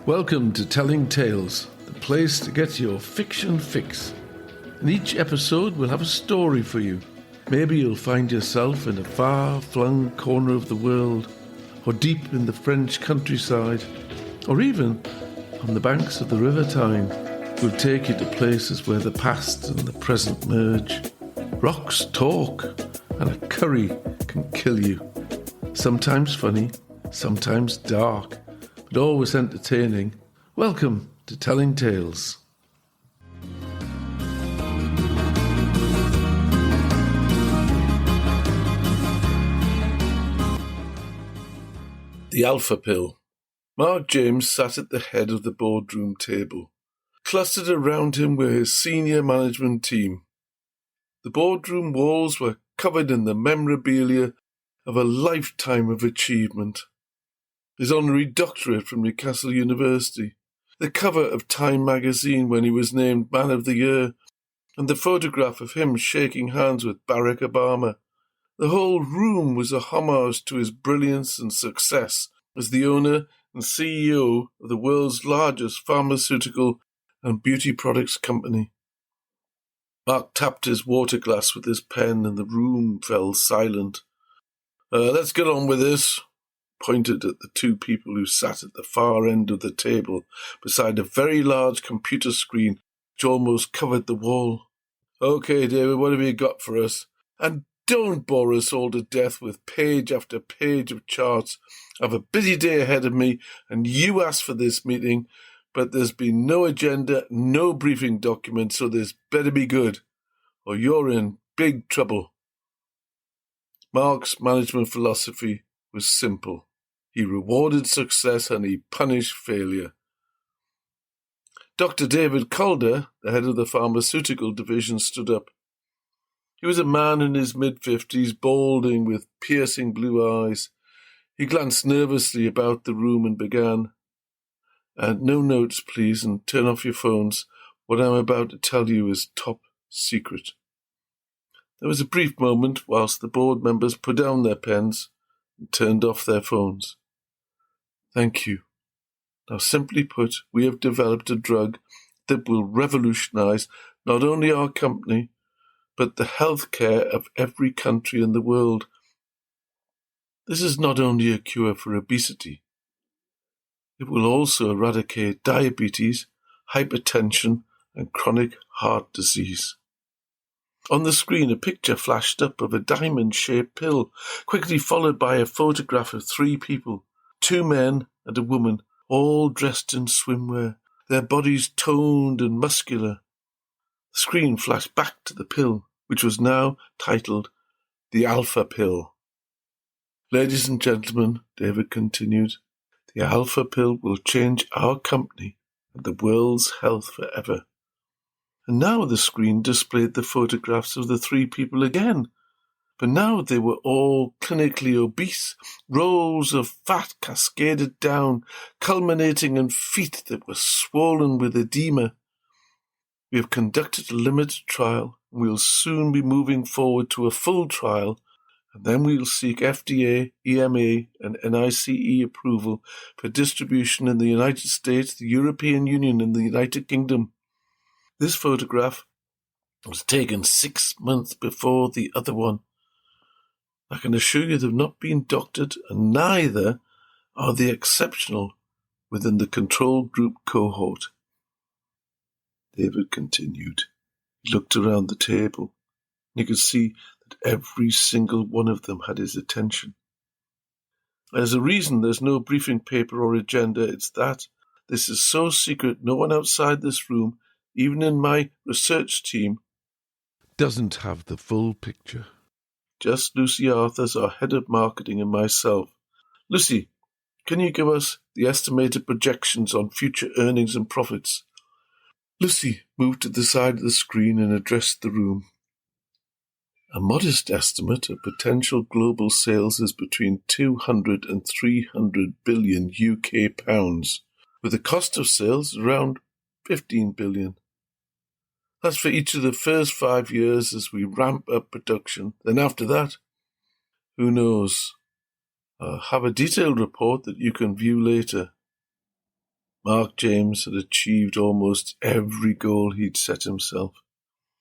Welcome to Telling Tales, the place to get your fiction fix. In each episode, we'll have a story for you. Maybe you'll find yourself in a far-flung corner of the world, or deep in the French countryside, or even on the banks of the River Tyne. We'll take you to places where the past and the present merge. Rocks talk, and a curry can kill you. Sometimes funny, sometimes dark, but always entertaining. Welcome to Telling Tales. The Alpha Pill. Mark James sat at the head of the boardroom table. Clustered around him were his senior management team. The boardroom walls were covered in the memorabilia of a lifetime of achievement. His honorary doctorate from Newcastle University, the cover of Time magazine when he was named Man of the Year, and the photograph of him shaking hands with Barack Obama. The whole room was a homage to his brilliance and success as the owner and CEO of the world's largest pharmaceutical and beauty products company. Mark tapped his water glass with his pen and the room fell silent. Let's get on with this. Pointed at the two people who sat at the far end of the table beside a very large computer screen which almost covered the wall. Okay, David, what have you got for us? And don't bore us all to death with page after page of charts. I have a busy day ahead of me, and you asked for this meeting, but there's been no agenda, no briefing document, so this better be good, or you're in big trouble. Mark's management philosophy was simple. He rewarded success and he punished failure. Dr. David Calder, the head of the pharmaceutical division, stood up. He was a man in his mid-50s, balding with piercing blue eyes. He glanced nervously about the room and began, "And no notes, please, and turn off your phones. What I'm about to tell you is top secret." There was a brief moment whilst the board members put down their pens and turned off their phones. Thank you. Now, simply put, we have developed a drug that will revolutionise not only our company, but the healthcare of every country in the world. This is not only a cure for obesity. It will also eradicate diabetes, hypertension, and chronic heart disease. On the screen, a picture flashed up of a diamond-shaped pill, quickly followed by a photograph of three people, 2 men and a woman, all dressed in swimwear, their bodies toned and muscular. The screen flashed back to the pill, which was now titled The Alpha Pill. Ladies and gentlemen, David continued, the Alpha Pill will change our company and the world's health forever. And now the screen displayed the photographs of the 3 people again. But now they were all clinically obese, rows of fat cascaded down, culminating in feet that were swollen with edema. We have conducted a limited trial, and we will soon be moving forward to a full trial, and then we will seek FDA, EMA, and NICE approval for distribution in the United States, the European Union, and the United Kingdom. This photograph was taken 6 months before the other one. I can assure you they've not been doctored, and neither are they exceptional within the control group cohort. David continued. He looked around the table, and you could see that every single one of them had his attention. There's a reason there's no briefing paper or agenda. It's that this is so secret no one outside this room, even in my research team, doesn't have the full picture. Just Lucy Arthurs, our head of marketing, and myself. Lucy, can you give us the estimated projections on future earnings and profits? Lucy moved to the side of the screen and addressed the room. A modest estimate of potential global sales is between 200 and 300 billion UK pounds, with the cost of sales around 15 billion. That's for each of the first 5 years as we ramp up production. Then after that, who knows? I'll have a detailed report that you can view later. Mark James had achieved almost every goal he'd set himself.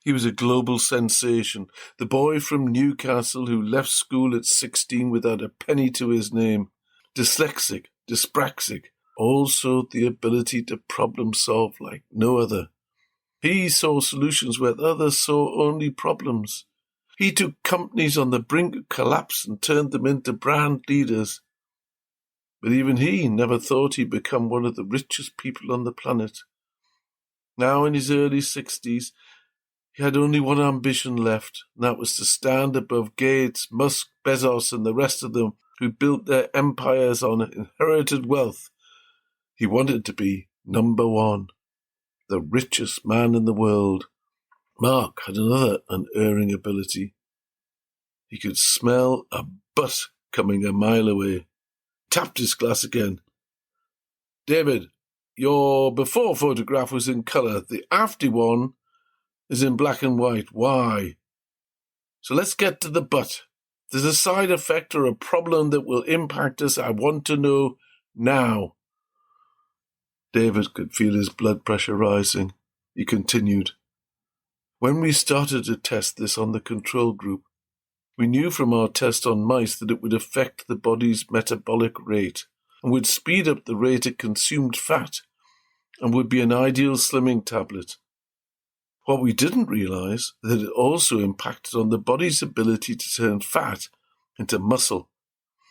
He was a global sensation, the boy from Newcastle who left school at 16 without a penny to his name. Dyslexic, dyspraxic, also the ability to problem solve like no other. He saw solutions where others saw only problems. He took companies on the brink of collapse and turned them into brand leaders. But even he never thought he'd become one of the richest people on the planet. Now in his early 60s, he had only one ambition left, and that was to stand above Gates, Musk, Bezos, and the rest of them who built their empires on inherited wealth. He wanted to be number one, the richest man in the world. Mark had another unerring ability. He could smell a butt coming a mile away. Tapped his glass again. David, your before photograph was in colour. The after one is in black and white. Why? So let's get to the butt. There's a side effect or a problem that will impact us. I want to know now. David could feel his blood pressure rising. He continued. When we started to test this on the control group, we knew from our test on mice that it would affect the body's metabolic rate and would speed up the rate it consumed fat and would be an ideal slimming tablet. What we didn't realize was that it also impacted on the body's ability to turn fat into muscle.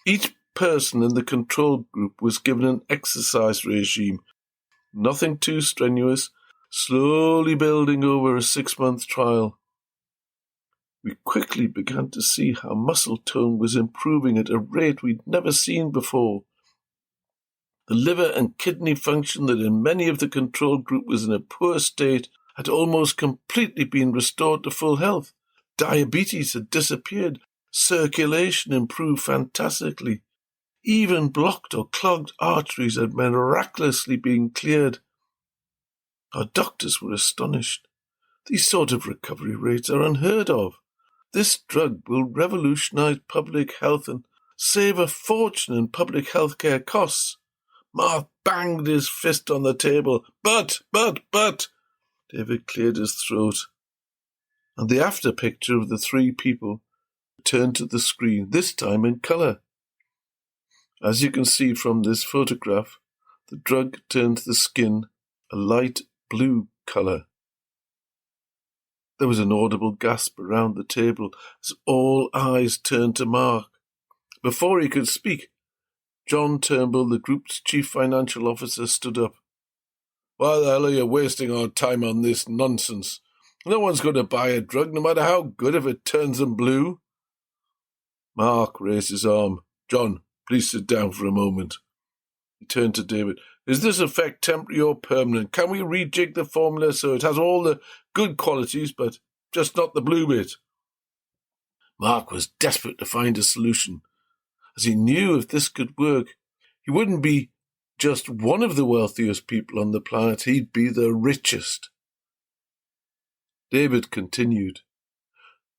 Each person in the control group was given an exercise regime, nothing too strenuous, slowly building over a 6-month trial. We quickly began to see how muscle tone was improving at a rate we'd never seen before. The liver and kidney function that in many of the control group was in a poor state had almost completely been restored to full health. Diabetes had disappeared. Circulation improved fantastically. Even blocked or clogged arteries had miraculously been cleared. Our doctors were astonished. These sort of recovery rates are unheard of. This drug will revolutionise public health and save a fortune in public health care costs. Mark banged his fist on the table. But. David cleared his throat. And the after picture of the 3 people turned to the screen, this time in colour. As you can see from this photograph, the drug turned the skin a light blue colour. There was an audible gasp around the table as all eyes turned to Mark. Before he could speak, John Turnbull, the group's chief financial officer, stood up. Why the hell are you wasting our time on this nonsense? No one's going to buy a drug, no matter how good, if it turns them blue. Mark raised his arm. John, please sit down for a moment. He turned to David. Is this effect temporary or permanent? Can we rejig the formula so it has all the good qualities, but just not the blue bit? Mark was desperate to find a solution, as he knew if this could work, he wouldn't be just one of the wealthiest people on the planet, he'd be the richest. David continued.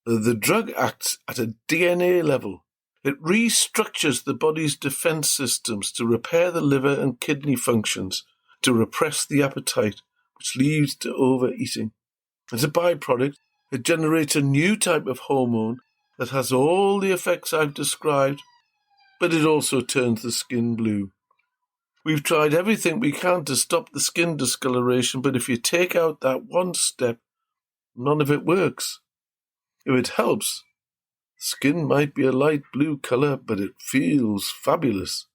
The drug acts at a DNA level. It restructures the body's defense systems to repair the liver and kidney functions, to repress the appetite, which leads to overeating. As a byproduct, it generates a new type of hormone that has all the effects I've described, but it also turns the skin blue. We've tried everything we can to stop the skin discoloration, but if you take out that one step, none of it works. If it helps, skin might be a light blue colour, but it feels fabulous.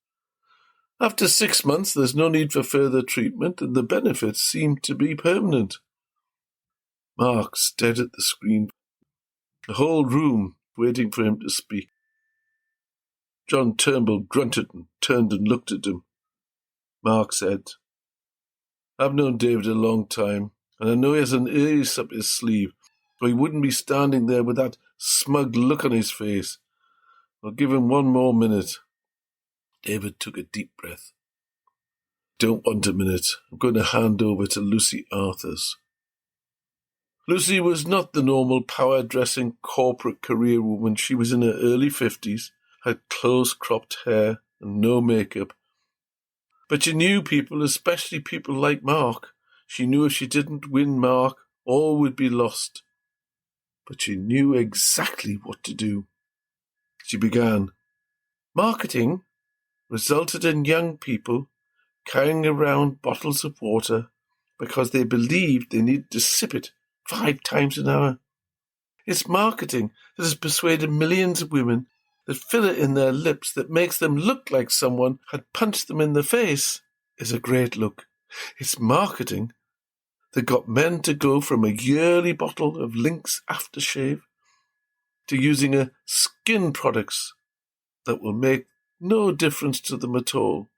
After 6 months, there's no need for further treatment, and the benefits seem to be permanent. Mark stared at the screen, the whole room waiting for him to speak. John Turnbull grunted and turned and looked at him. Mark said, I've known David a long time, and I know he has an ace up his sleeve, or he wouldn't be standing there with that smug look on his face. I'll give him 1 more minute. David took a deep breath. Don't want a minute. I'm going to hand over to Lucy Arthurs. Lucy was not the normal power-dressing corporate career woman. She was in her early 50s, had close-cropped hair and no makeup. But she knew people, especially people like Mark. She knew if she didn't win Mark, all would be lost. But she knew exactly what to do. She began. Marketing resulted in young people carrying around bottles of water because they believed they needed to sip it 5 times an hour. It's marketing that has persuaded millions of women that fill it in their lips that makes them look like someone had punched them in the face is a great look. It's marketing that got men to go from a yearly bottle of Lynx aftershave to using a skin products that will make no difference to them at all.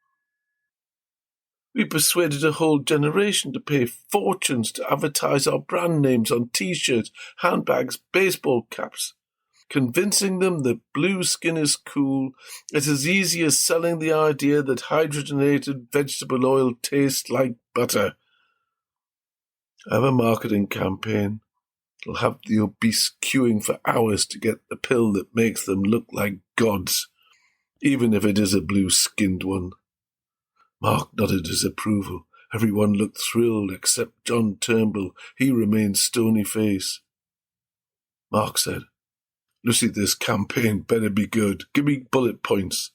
We persuaded a whole generation to pay fortunes to advertise our brand names on T-shirts, handbags, baseball caps, convincing them that blue skin is cool. It's as easy as selling the idea that hydrogenated vegetable oil tastes like butter. I have a marketing campaign. It'll have the obese queuing for hours to get the pill that makes them look like gods, even if it is a blue-skinned one. Mark nodded his approval. Everyone looked thrilled except John Turnbull. He remained stony-faced. Mark said, Lucy, this campaign better be good. Give me bullet points.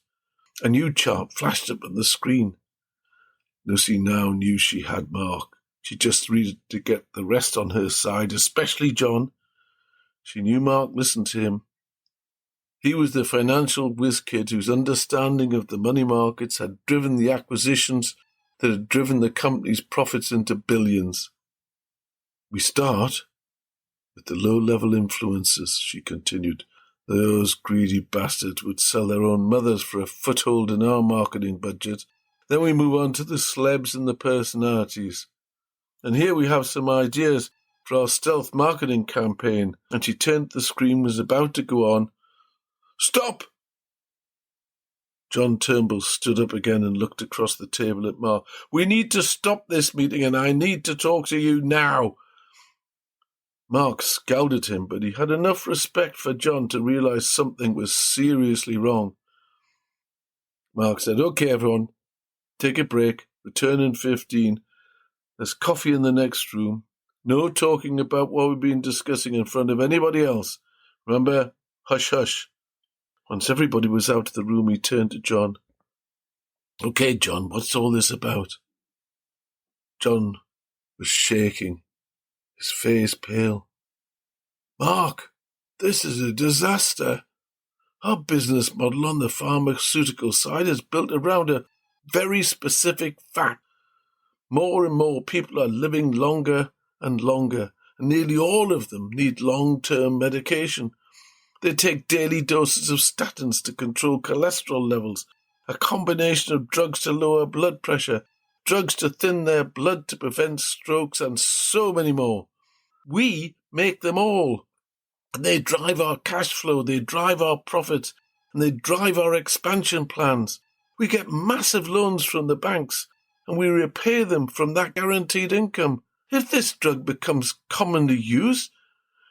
A new chart flashed up on the screen. Lucy now knew she had Mark. She just needed to get the rest on her side, especially John. She knew Mark listened to him. He was the financial whiz-kid whose understanding of the money markets had driven the acquisitions that had driven the company's profits into billions. We start with the low-level influencers, she continued. Those greedy bastards would sell their own mothers for a foothold in our marketing budget. Then we move on to the celebs and the personalities. And here we have some ideas for our stealth marketing campaign. And she turned to the screen, was about to go on. Stop! John Turnbull stood up again and looked across the table at Mark. We need to stop this meeting, and I need to talk to you now. Mark scowled at him, but he had enough respect for John to realize something was seriously wrong. Mark said, Okay, everyone, take a break. Return in 15. There's coffee in the next room. No talking about what we've been discussing in front of anybody else. Remember, hush, hush. Once everybody was out of the room, he turned to John. Okay, John, what's all this about? John was shaking, his face pale. Mark, this is a disaster. Our business model on the pharmaceutical side is built around a very specific fact. More and more people are living longer and longer, and nearly all of them need long-term medication. They take daily doses of statins to control cholesterol levels, a combination of drugs to lower blood pressure, drugs to thin their blood to prevent strokes, and so many more. We make them all, and they drive our cash flow, they drive our profits, and they drive our expansion plans. We get massive loans from the banks, and we repay them from that guaranteed income. If this drug becomes commonly used,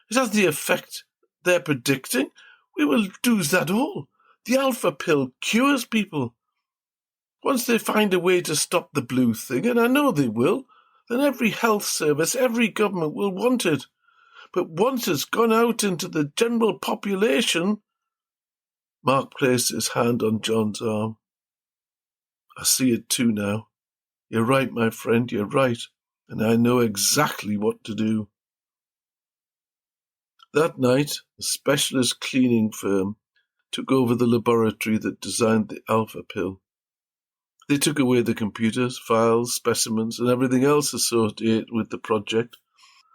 it has the effect they're predicting, we will lose that all. The alpha pill cures people. Once they find a way to stop the blue thing, and I know they will, then every health service, every government will want it. But once it's gone out into the general population... Mark placed his hand on John's arm. I see it too now. You're right, my friend, you're right, and I know exactly what to do. That night, a specialist cleaning firm took over the laboratory that designed the alpha pill. They took away the computers, files, specimens, and everything else associated with the project.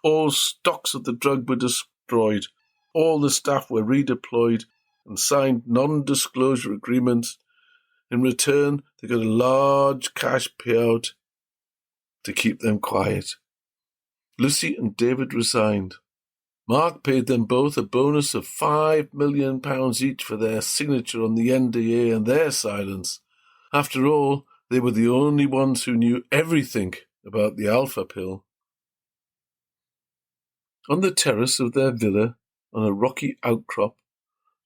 All stocks of the drug were destroyed. All the staff were redeployed and signed non-disclosure agreements. In return, they got a large cash payout to keep them quiet. Lucy and David resigned. Mark paid them both a bonus of £5 million each for their signature on the NDA and their silence. After all, they were the only ones who knew everything about the alpha pill. On the terrace of their villa, on a rocky outcrop,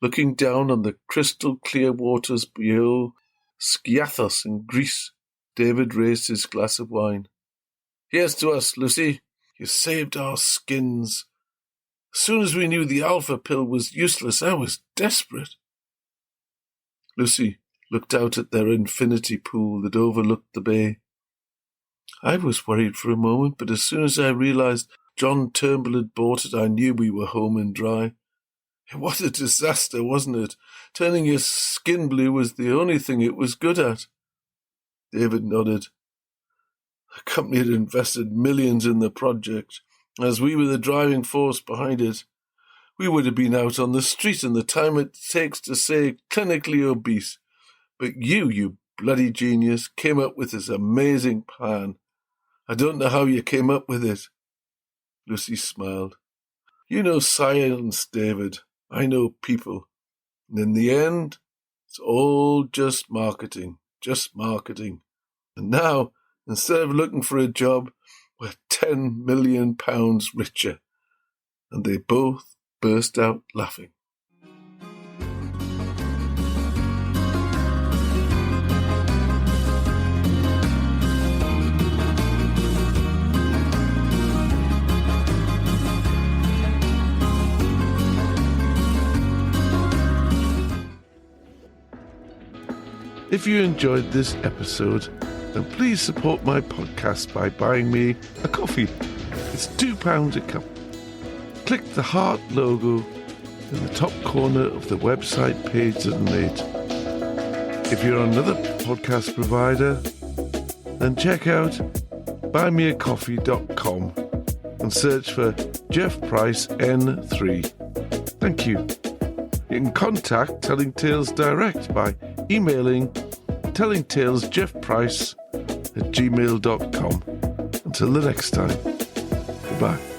looking down on the crystal-clear waters below Skiathos in Greece, David raised his glass of wine. Here's to us, Lucy. You saved our skins. As soon as we knew the alpha pill was useless, I was desperate. Lucy looked out at their infinity pool that overlooked the bay. I was worried for a moment, but as soon as I realized John Turnbull had bought it, I knew we were home and dry. What a disaster, wasn't it? Turning your skin blue was the only thing it was good at. David nodded. The company had invested millions in the project. As we were the driving force behind it, we would have been out on the street in the time it takes to say clinically obese. But you bloody genius, came up with this amazing plan. I don't know how you came up with it. Lucy smiled. You know science, David. I know people. And in the end, it's all just marketing. And now, instead of looking for a job, we're £10 million richer. And they both burst out laughing. If you enjoyed this episode, then please support my podcast by buying me a coffee. It's £2 a cup. Click the heart logo in the top corner of the website page to donate. If you're on another podcast provider, then check out buymeacoffee.com and search for Jeff Price N3. Thank you. You can contact Telling Tales direct by emailing tellingtalesjeffprice@gmail.com. Until the next time, goodbye.